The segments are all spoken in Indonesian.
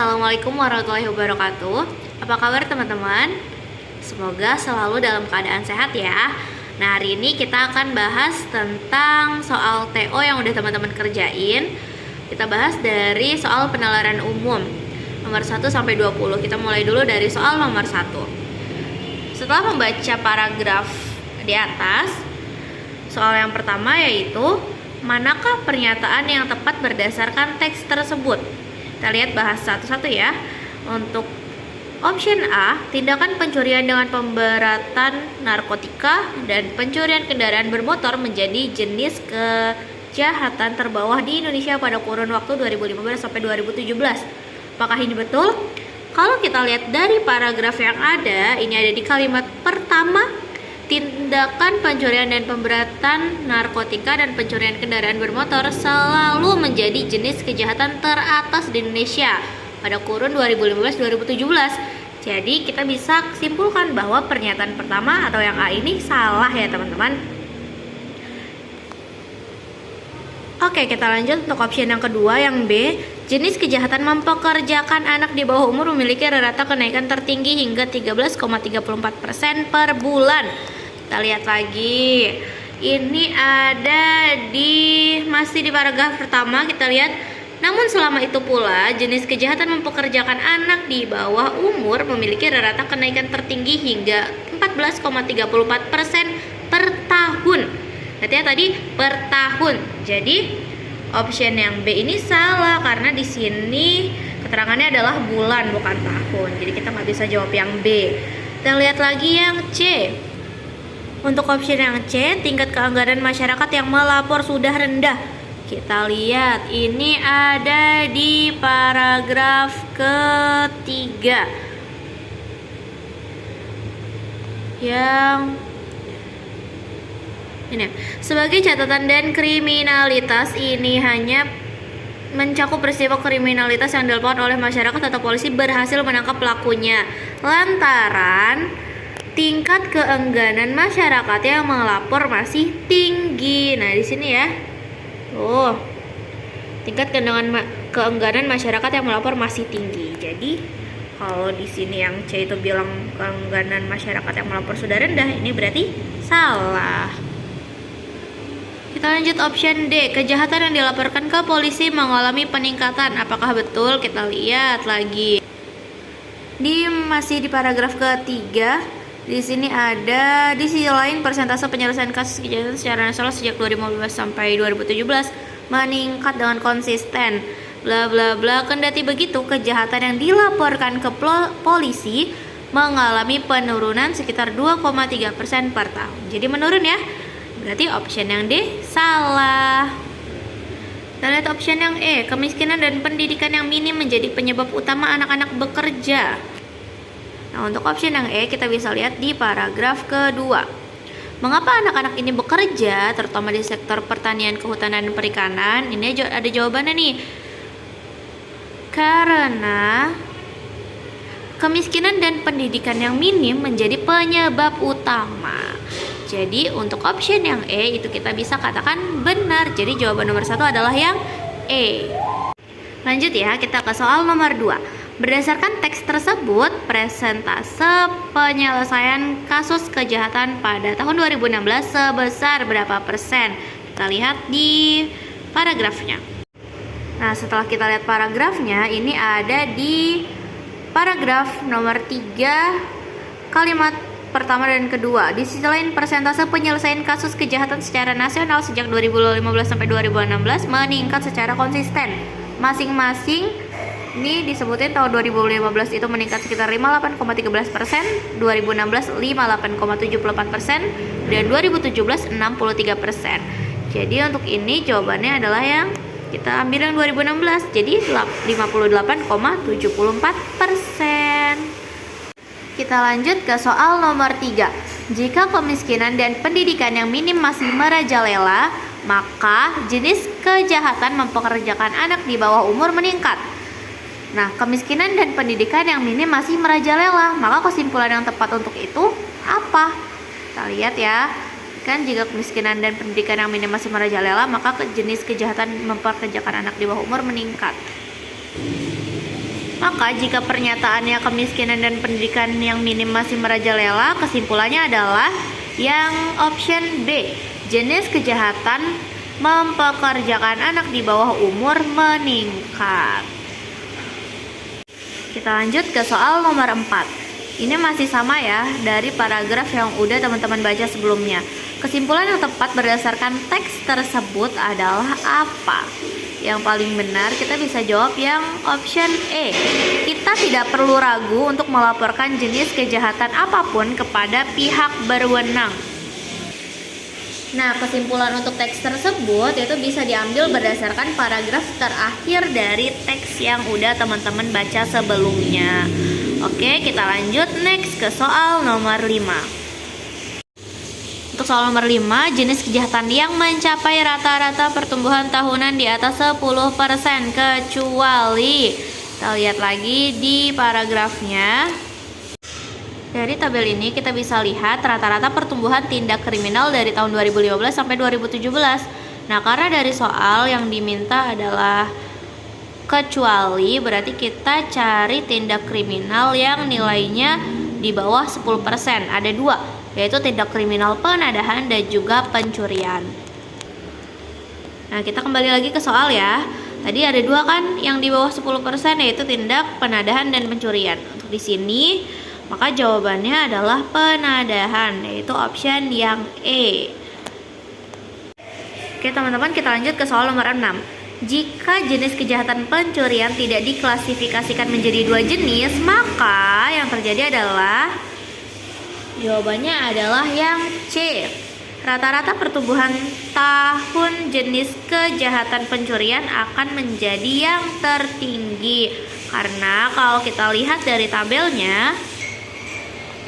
Assalamualaikum warahmatullahi wabarakatuh. Apa kabar teman-teman? Semoga selalu dalam keadaan sehat ya. Nah, hari ini kita akan bahas tentang soal TO yang udah teman-teman kerjain. Kita bahas dari soal penalaran umum nomor 1 sampai 20. Kita mulai dulu dari soal nomor 1. Setelah membaca paragraf di atas, soal yang pertama yaitu manakah pernyataan yang tepat berdasarkan teks tersebut? Kita lihat bahas satu-satu ya. Untuk option A, tindakan pencurian dengan pemberatan narkotika dan pencurian kendaraan bermotor menjadi jenis kejahatan terbawah di Indonesia pada kurun waktu 2015 sampai 2017. Apakah ini betul? Kalau kita lihat dari paragraf yang ada, ini ada di kalimat pertama, tindakan pencurian dan pemberatan narkotika dan pencurian kendaraan bermotor selalu menjadi jenis kejahatan teratas di Indonesia pada kurun 2015-2017. Jadi kita bisa simpulkan bahwa pernyataan pertama atau yang A ini salah ya teman-teman. Oke, kita lanjut untuk opsi yang kedua, yang B. Jenis kejahatan mempekerjakan anak di bawah umur memiliki rata kenaikan tertinggi hingga 13,34% per bulan. Kita lihat lagi. Ini ada masih di paragraf pertama, kita lihat. Namun selama itu pula, jenis kejahatan mempekerjakan anak di bawah umur memiliki rata kenaikan tertinggi hingga 14,34% per tahun. Berarti ya tadi per tahun. Jadi option yang B ini salah karena di sini keterangannya adalah bulan bukan tahun. Jadi kita nggak bisa jawab yang B. Kita lihat lagi yang C. Untuk option yang C, tingkat keanggaran masyarakat yang melapor sudah rendah. Kita lihat, ini ada di paragraf ketiga. Yang ini, sebagai catatan dan kriminalitas, ini hanya mencakup peristiwa kriminalitas yang dilaporkan oleh masyarakat atau polisi berhasil menangkap pelakunya. Lantaran tingkat keengganan masyarakat yang melapor masih tinggi. Nah, di sini ya. Tingkat keengganan masyarakat yang melapor masih tinggi. Jadi, kalau di sini yang C itu bilang keengganan masyarakat yang melapor sudah rendah, ini berarti salah. Kita lanjut option D. Kejahatan yang dilaporkan ke polisi mengalami peningkatan. Apakah betul? Kita lihat lagi. Masih di paragraf ketiga. Di sini ada di sisi lain persentase penyelesaian kasus kejahatan secara nasional sejak 2015 sampai 2017 meningkat dengan konsisten. Bla bla bla. Kendati begitu, kejahatan yang dilaporkan ke polisi mengalami penurunan sekitar 2,3% per tahun. Jadi menurun ya. Berarti option yang D salah. Kita lihat option yang E. Kemiskinan dan pendidikan yang minim menjadi penyebab utama anak-anak bekerja. Nah, untuk option yang E kita bisa lihat di paragraf kedua. Mengapa anak-anak ini bekerja, terutama di sektor pertanian, kehutanan, dan perikanan? Ini ada jawabannya nih. Karena kemiskinan dan pendidikan yang minim menjadi penyebab utama. Jadi untuk option yang E itu kita bisa katakan benar. Jadi jawaban nomor 1 adalah yang E. Lanjut ya, kita ke soal nomor 2. Berdasarkan teks tersebut, persentase penyelesaian kasus kejahatan pada tahun 2016 sebesar berapa persen? Kita lihat di paragrafnya. Nah, setelah kita lihat paragrafnya, ini ada di paragraf nomor 3, kalimat pertama dan kedua. Di sisi lain, persentase penyelesaian kasus kejahatan secara nasional sejak 2015 sampai 2016 meningkat secara konsisten. Masing-masing ini disebutin tahun 2015 itu meningkat sekitar 58,13%, 2016 58,78%, dan 2017 63%. Jadi untuk ini jawabannya adalah yang kita ambil yang 2016, jadi 58,74%. Kita lanjut ke soal nomor 3. Jika kemiskinan dan pendidikan yang minim masih merajalela, maka jenis kejahatan mempekerjakan anak di bawah umur meningkat. Nah, kemiskinan dan pendidikan yang minim masih merajalela, maka kesimpulan yang tepat untuk itu apa? Kita lihat ya. Kan jika kemiskinan dan pendidikan yang minim masih merajalela, maka jenis kejahatan mempekerjakan anak di bawah umur meningkat. Maka jika pernyataannya kemiskinan dan pendidikan yang minim masih merajalela, kesimpulannya adalah yang option B, jenis kejahatan mempekerjakan anak di bawah umur meningkat. Kita lanjut ke soal nomor 4. Ini masih sama ya dari paragraf yang udah teman-teman baca sebelumnya. Kesimpulan yang tepat berdasarkan teks tersebut adalah apa? Yang paling benar kita bisa jawab yang option E. Kita tidak perlu ragu untuk melaporkan jenis kejahatan apapun kepada pihak berwenang. Nah, kesimpulan untuk teks tersebut itu bisa diambil berdasarkan paragraf terakhir dari teks yang udah teman-teman baca sebelumnya. Oke, kita lanjut next ke soal nomor 5. Untuk soal nomor 5, jenis kejahatan yang mencapai rata-rata pertumbuhan tahunan di atas 10% kecuali, kita lihat lagi di paragrafnya. Dari tabel ini kita bisa lihat rata-rata pertumbuhan tindak kriminal dari tahun 2015 sampai 2017. Nah, karena dari soal yang diminta adalah kecuali, berarti kita cari tindak kriminal yang nilainya di bawah 10%. Ada dua, yaitu tindak kriminal penadahan dan juga pencurian. Nah, kita kembali lagi ke soal ya. Tadi ada dua kan yang di bawah 10%, yaitu tindak penadahan dan pencurian. Untuk di sini maka jawabannya adalah penadahan, yaitu option yang E. Oke teman-teman, kita lanjut ke soal nomor 6. Jika jenis kejahatan pencurian tidak diklasifikasikan menjadi dua jenis, maka yang terjadi adalah jawabannya adalah yang C. Rata-rata pertumbuhan tahun jenis kejahatan pencurian akan menjadi yang tertinggi. Karena kalau kita lihat dari tabelnya,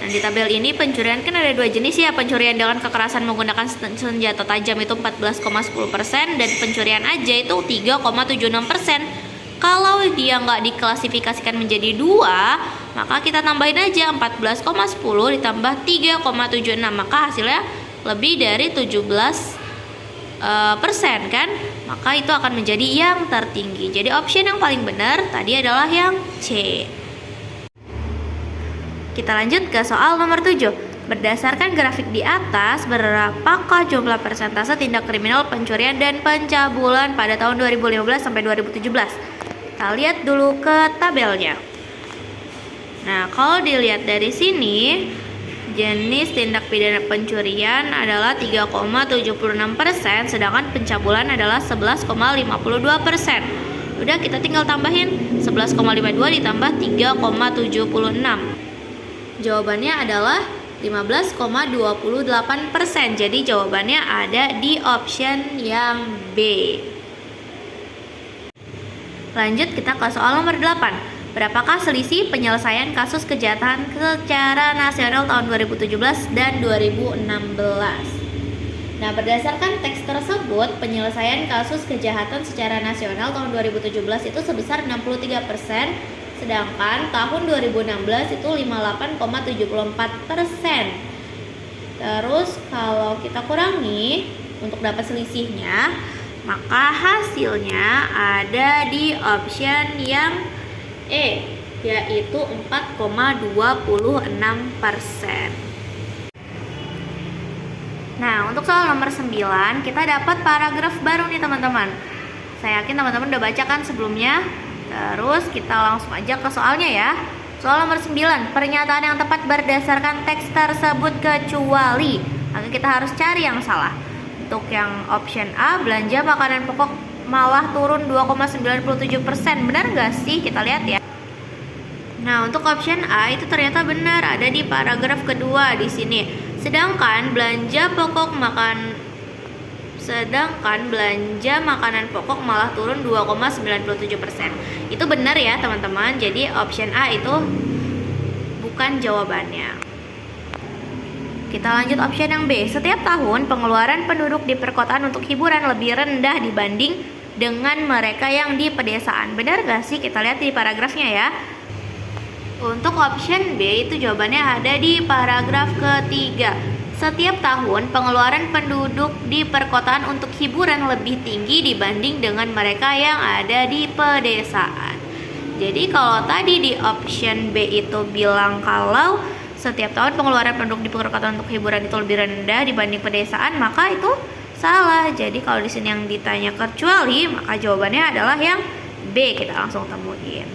nah di tabel ini pencurian kan ada dua jenis ya. Pencurian dengan kekerasan menggunakan senjata tajam itu 14,10% dan pencurian aja itu 3,76%. Kalau dia nggak diklasifikasikan menjadi dua, maka kita tambahin aja 14,10 ditambah 3,76, maka hasilnya lebih dari 17% kan, maka itu akan menjadi yang tertinggi. Jadi option yang paling benar tadi adalah yang C. Kita lanjut ke soal nomor 7. Berdasarkan grafik di atas, berapakah jumlah persentase tindak kriminal pencurian dan pencabulan pada tahun 2015 sampai 2017? Kita lihat dulu ke tabelnya. Nah, kalau dilihat dari sini, jenis tindak pidana pencurian adalah 3,76%, sedangkan pencabulan adalah 11,52%. Udah, kita tinggal tambahin 11,52 ditambah 3,76. Jawabannya adalah 15,28%. Jadi jawabannya ada di option yang B. Lanjut kita ke soal nomor 8. Berapakah selisih penyelesaian kasus kejahatan secara nasional tahun 2017 dan 2016? Nah, berdasarkan teks tersebut, penyelesaian kasus kejahatan secara nasional tahun 2017 itu sebesar 63%, sedangkan tahun 2016 itu 58,74%. Terus kalau kita kurangi untuk dapat selisihnya, maka hasilnya ada di option yang E, yaitu 4,26%. Nah, untuk soal nomor 9 kita dapat paragraf baru nih teman-teman. Saya yakin teman-teman udah baca kan sebelumnya. Terus kita langsung aja ke soalnya ya. Soal nomor 9, pernyataan yang tepat berdasarkan teks tersebut kecuali. Maka kita harus cari yang salah. Untuk yang option A, belanja makanan pokok malah turun 2,97%. Benar nggak sih? Kita lihat ya. Nah, untuk option A itu ternyata benar, ada di paragraf kedua di sini. Sedangkan belanja makanan pokok malah turun 2,97%. Itu benar ya teman-teman. Jadi option A itu bukan jawabannya. Kita lanjut option yang B. Setiap tahun pengeluaran penduduk di perkotaan untuk hiburan lebih rendah dibanding dengan mereka yang di pedesaan. Benar gak sih? Kita lihat di paragrafnya ya. Untuk option B itu jawabannya ada di paragraf ketiga. Setiap tahun pengeluaran penduduk di perkotaan untuk hiburan lebih tinggi dibanding dengan mereka yang ada di pedesaan. Jadi kalau tadi di option B itu bilang kalau setiap tahun pengeluaran penduduk di Purwakarta untuk hiburan itu lebih rendah dibanding pedesaan, maka itu salah. Jadi kalau di sini yang ditanya kecuali, maka jawabannya adalah yang B. Kita langsung temuin.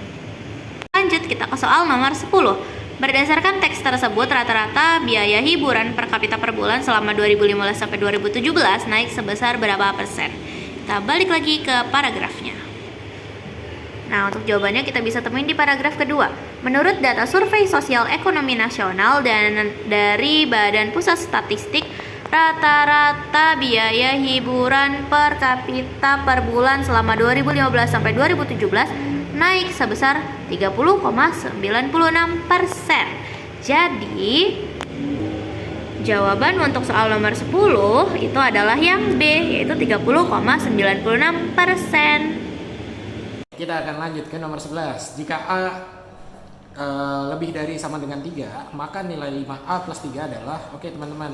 Lanjut kita ke soal nomor 10. Berdasarkan teks tersebut, rata-rata biaya hiburan per kapita per bulan selama 2015 sampai 2017 naik sebesar berapa persen? Kita balik lagi ke paragrafnya. Nah, untuk jawabannya kita bisa temuin di paragraf kedua. Menurut data Survei Sosial Ekonomi Nasional dan dari Badan Pusat Statistik, rata-rata biaya hiburan per kapita per bulan selama 2015 sampai 2017 naik sebesar 30,96%. Jadi, jawaban untuk soal nomor 10 itu adalah yang B, yaitu 30,96%. Kita akan lanjut ke nomor 11. Jika A lebih dari sama dengan 3, maka nilai 5A plus 3 adalah, oke teman-teman,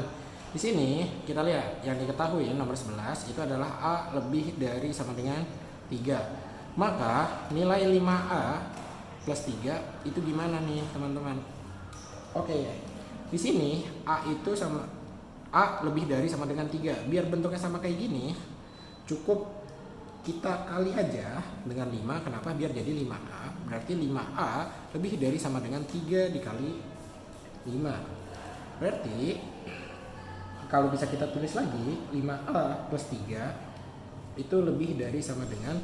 di sini kita lihat yang diketahui nomor 11 itu adalah A lebih dari sama dengan 3. Maka nilai 5A plus 3 itu gimana nih teman-teman? Oke, di sini A itu sama A lebih dari sama dengan 3. Biar bentuknya sama kayak gini, cukup kita kali aja dengan 5. Kenapa? Biar jadi 5A. Berarti 5A lebih dari sama dengan 3 dikali 5. Berarti kalau bisa kita tulis lagi, 5A plus 3 itu lebih dari sama dengan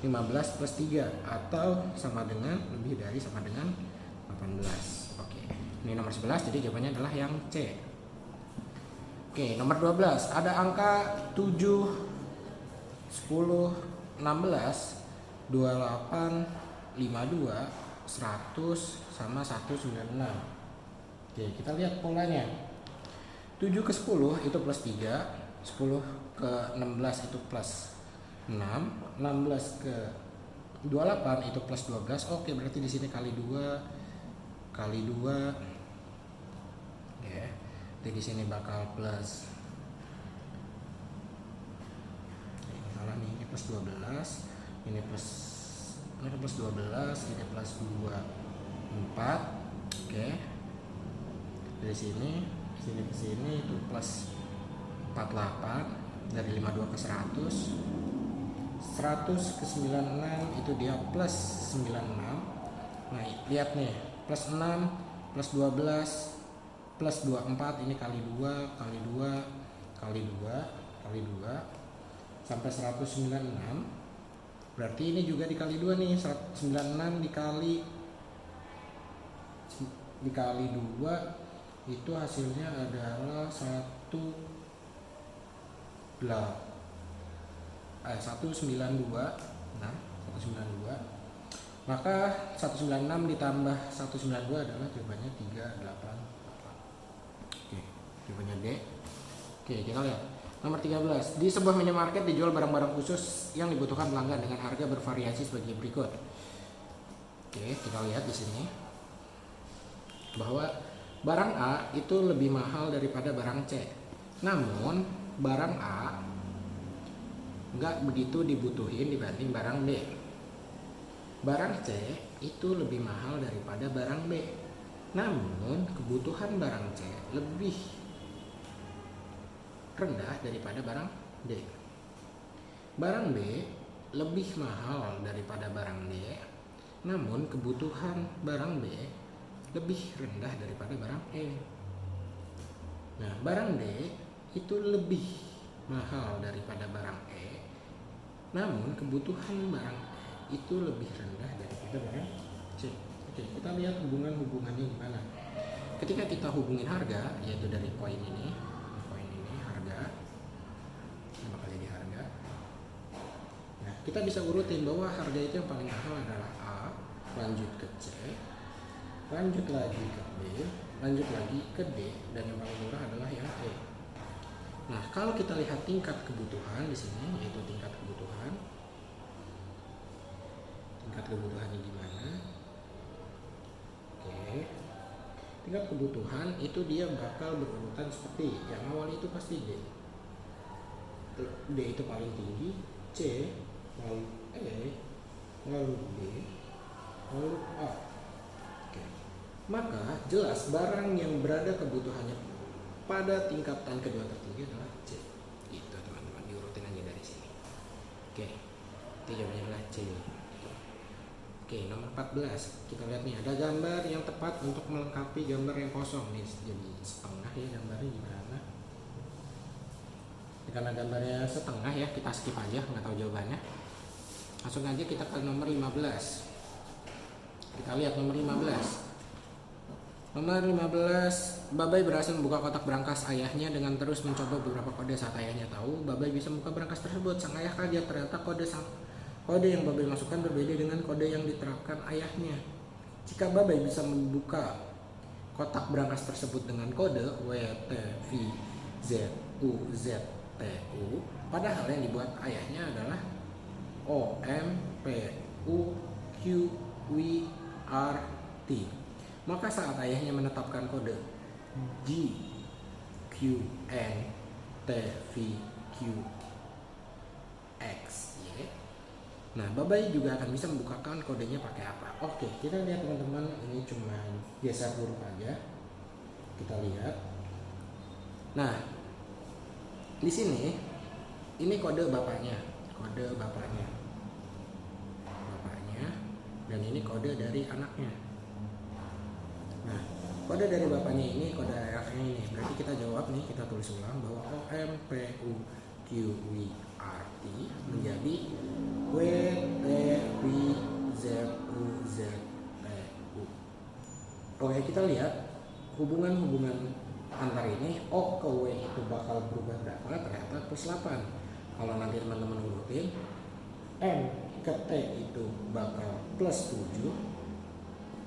15 plus 3, atau sama dengan lebih dari sama dengan 18. Oke, ini nomor 11, jadi jawabannya adalah yang C. Oke, nomor 12. Ada angka 7, 10, 16, 28, 52, 100 sama 196. Oke, kita lihat polanya. 7 ke 10 itu plus 3, 10 ke 16 itu plus 6, 16 ke 28 itu plus 12. Oke, berarti di sini kali 2 kali 2. Ya. Jadi di sini bakal plus, ini plus 12, ini plus 12, ini plus 2, 4. Oke. Dari sini ke sini itu plus 48, dari 52 ke 100. 100 ke 96 itu dia plus 96. Nah, lihat nih, plus 6 plus 12 plus 24, ini kali 2 kali 2 kali 2 kali 2 sampai 196. Berarti ini juga dikali 2 nih, 196 dikali 2 itu hasilnya adalah 192. Nah, 192. Maka 196 ditambah 192 adalah jawabannya 388. Oke, jawabannya D. Oke, kita lihat. Nomor 13. Di sebuah minimarket dijual barang-barang khusus yang dibutuhkan pelanggan dengan harga bervariasi sebagai berikut. Oke, kita lihat di sini bahwa barang A itu lebih mahal daripada barang C. Namun, barang A nggak begitu dibutuhin dibanding barang B. Barang C itu lebih mahal daripada barang B. Namun, kebutuhan barang C lebih rendah daripada barang D. Barang B lebih mahal daripada barang D, namun kebutuhan barang B lebih rendah daripada barang E. Nah, barang D itu lebih mahal daripada barang E, namun kebutuhan barang itu lebih rendah daripada barang C. Oke, kita lihat hubungannya gimana. Ketika kita hubungin harga, yaitu dari poin ini harga, ini bakal jadi harga. Nah, kita bisa urutin bahwa harga itu yang paling mahal adalah A, lanjut ke C, lanjut lagi ke B, lanjut lagi ke D, dan yang paling murah adalah yang E. Nah, kalau kita lihat tingkat kebutuhan di sini, yaitu tingkat kebutuhannya gimana? Oke, tingkat kebutuhan itu dia bakal berurutan seperti yang awal itu pasti D. D itu paling tinggi, C, lalu E, lalu D, huruf A. Oke. Maka jelas barang yang berada kebutuhannya pada tingkatan kedua tertinggi adalah C. Itu teman-teman, diurutin aja dari sini. Oke. Itu jawabannya adalah C. Oke, nomor 14. Kita lihat nih, ada gambar yang tepat untuk melengkapi gambar yang kosong. Nih jadi setengah ya gambarnya gimana. Karena gambarnya setengah ya, kita skip aja, nggak tahu jawabannya. Langsung aja kita ke nomor 15. Kita lihat nomor 15. Nomor 15, Babai berhasil membuka kotak berangkas ayahnya dengan terus mencoba beberapa kode. Saat ayahnya tahu Babai bisa membuka berangkas tersebut, sang ayah kaget. Ternyata kode yang Babai masukkan berbeda dengan kode yang diterapkan ayahnya. Jika Babai bisa membuka kotak berangkas tersebut dengan kode WTVZUZTU, padahal yang dibuat ayahnya adalah OMPUQWRT. Maka saat ayahnya menetapkan kode GQNTVQXY, nah Babai juga akan bisa membukakan kodenya pakai apa? Oke, kita lihat teman-teman, ini cuma geser huruf aja. Kita lihat. Nah, di sini ini kode bapaknya, dan ini kode dari anaknya. Nah, kode dari bapaknya ini, kode ayahnya ini. Berarti kita jawab nih, kita tulis ulang bahwa OMPUQWRT menjadi WTVZUZTU. Oke, kita lihat hubungan antar ini. O ke W itu bakal berubah berapa? Ternyata plus 8. Kalau nanti teman-teman urutin, M ke T itu bakal plus 7,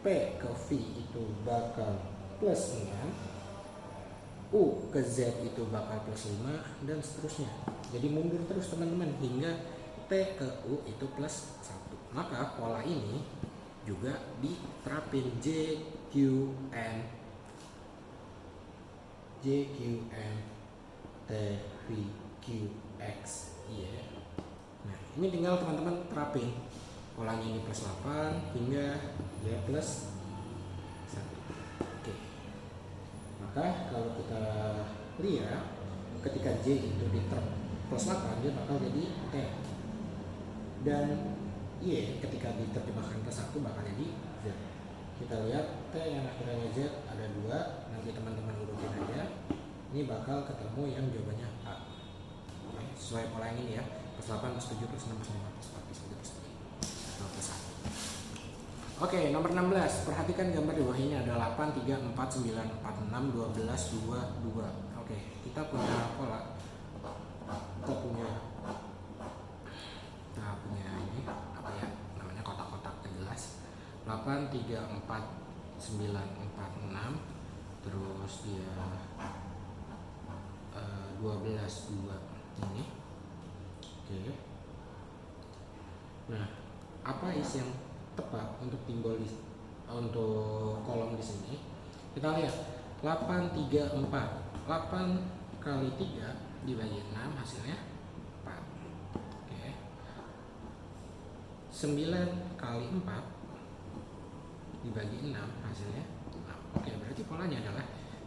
P ke V itu bakal plus 6, U ke Z itu bakal plus 5, dan seterusnya. Jadi mundur terus teman-teman hingga T ke U itu plus 1. Maka pola ini juga diterapin JQNTVQX. Iya. Nah, ini tinggal teman-teman terapin polanya, ini plus 8 hingga Y plus 1. Oke. Maka kalau kita lihat ketika J itu diterap plus 8, dia bakal jadi T. Dan Y ketika diterjemahkan ke 1 bakal jadi Z. Kita lihat T yang akhirnya Z ada 2, nanti teman-teman urutin aja. Ini bakal ketemu yang jawabannya A. Oke, sesuai pola yang ini ya. Plus 8, plus 7, plus 6, plus 5, plus 4, plus 3, plus 3, plus 1. Oke, nomor 16. Perhatikan gambar di bawah ini ada 8, 3, 4, 9, 4, 6, 12, 2, 2. Oke, kita punya pola. Kita punya ini apa ya namanya, kotak-kotak jelas. 8, 3, 4, 9, 4, 6. Terus dia 12, 2 ini. Oke. Nah, apa isi yang tepat untuk untuk kolom di sini? Kita lihat 8, 3, 4. 8 kali 3 dibagi 6 hasilnya 4. Oke. 9 kali 4 dibagi 6 hasilnya 6. Oke, berarti polanya adalah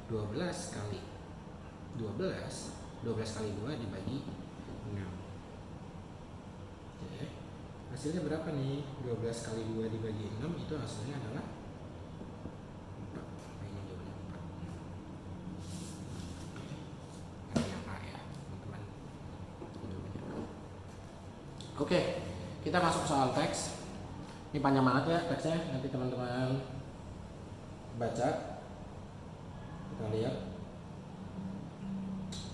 12 kali 12 kali 2 dibagi 6. Oke. Hasilnya berapa nih? 12 kali 2 dibagi 6 itu hasilnya adalah 4. Nah, ini jawabannya 4. Ini yang A ya, teman-teman. Oke, kita masuk soal teks. Ini panjang banget ya teksnya, nanti teman-teman baca. Kita lihat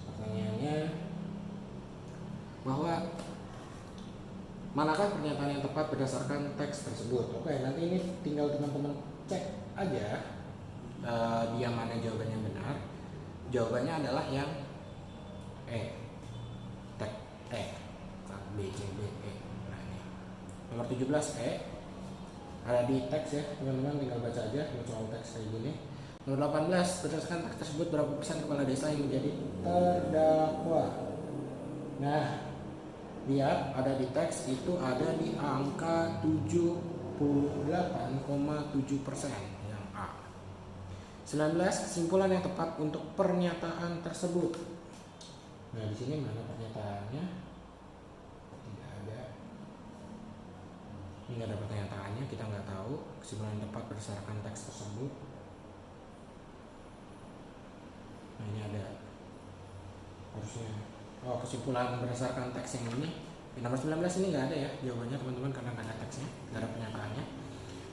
pertanyaannya, bahwa manakah pernyataan yang tepat berdasarkan teks tersebut. Oke, nanti ini tinggal teman-teman cek aja dia mana jawaban yang benar. Jawabannya adalah yang E. Tek E. B, C, B, E. Nah, ini nomor 17 E. Ada di teks ya, teman-teman tinggal baca aja soal teks kayak gini. Nomor 18, berdasarkan teks tersebut berapa persen kepala desa yang menjadi terdakwa. Nah, lihat ada di teks itu ada di angka 7 yang A. 19. Kesimpulan yang tepat untuk pernyataan tersebut. Nah, di sini mana pernyataannya? Tidak ada. Ini nggak ada pernyataannya, kita nggak tahu kesimpulan yang tepat berdasarkan teks tersebut. Nah, ini ada harusnya. Oh, kesimpulan berdasarkan teks yang ini. Di nomor 19 ini nggak ada ya jawabannya teman-teman, karena nggak ada teksnya, nggak ada pernyataannya.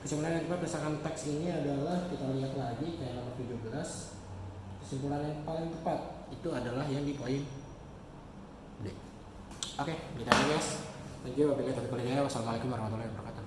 Kesimpulan yang tepat berdasarkan teks ini adalah, kita lihat lagi kayak nomor 17. Kesimpulan yang paling tepat itu adalah yang di poin D. Oke, gitu aja guys. Thank you. Wassalamualaikum warahmatullahi wabarakatuh.